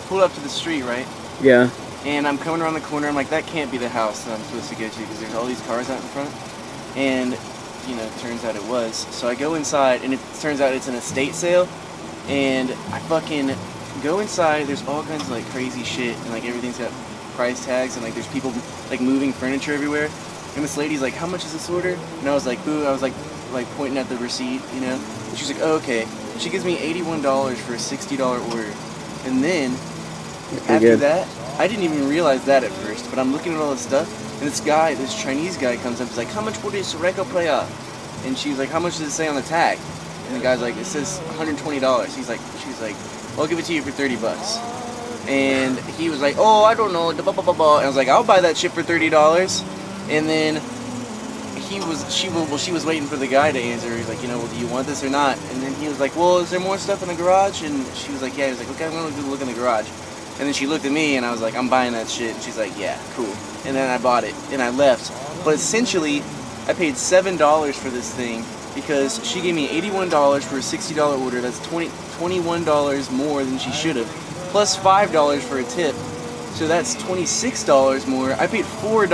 pulled up to the street, right? Yeah. And I'm coming around the corner. I'm like, that can't be the house that I'm supposed to go to because there's all these cars out in front. And, you know, it turns out it was. So I go inside, and it turns out it's an estate sale. And I fucking go inside. There's all kinds of like crazy shit, and like everything's got price tags, and like there's people like moving furniture everywhere. And this lady's like, how much is this order? And I was like, boo. I was like pointing at the receipt, you know. And she's like, oh, okay. She gives me $81 for a $60 order. And then after that, I didn't even realize that at first, but I'm looking at all this stuff, and this Chinese guy comes up, he's like, how much would this record player? And she's like, how much does it say on the tag? And the guy's like, it says $120. She's like, well, I'll give it to you for $30. And he was like, oh, I don't know, blah, blah, blah, blah. And I was like, I'll buy that shit for $30. And then she was waiting for the guy to answer. He's like, you know, well, do you want this or not? And then he was like, well, is there more stuff in the garage? And she was like, yeah. He was like, okay, I'm gonna go look in the garage. And then she looked at me, and I was like, I'm buying that shit. And she's like, yeah, cool. And then I bought it, and I left. But essentially, I paid $7 for this thing because she gave me $81 for a $60 order. That's $21 more than she should have, plus $5 for a tip. So that's $26 more. I paid $4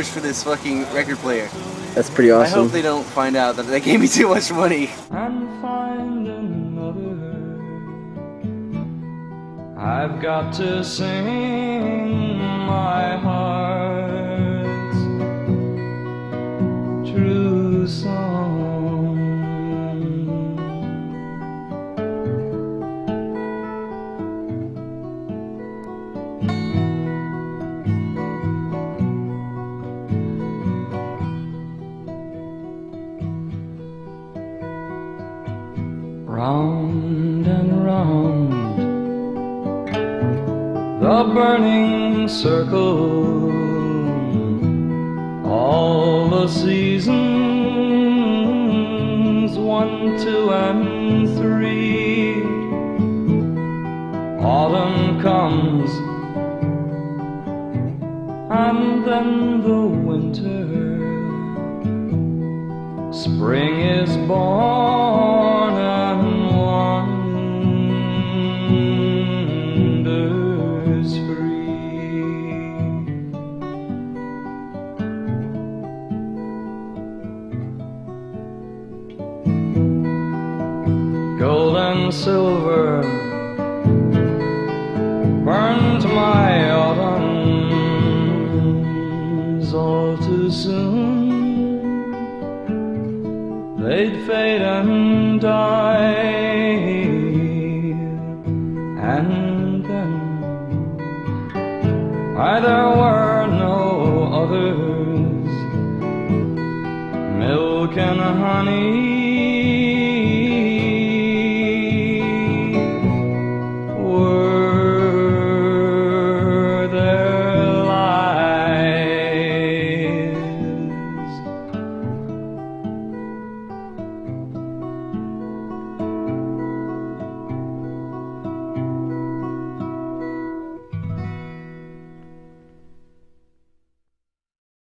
for this fucking record player. That's pretty awesome. I hope they don't find out that they gave me too much money. And find another. I've got to sing my heart's true song. Round and round the burning circle, all the seasons, 1, 2, and 3. Autumn comes, and then the winter. Spring is born and wanders free. Gold and silver burned my autumns all too soon. They'd fade and die, and then why there were no others, milk and honey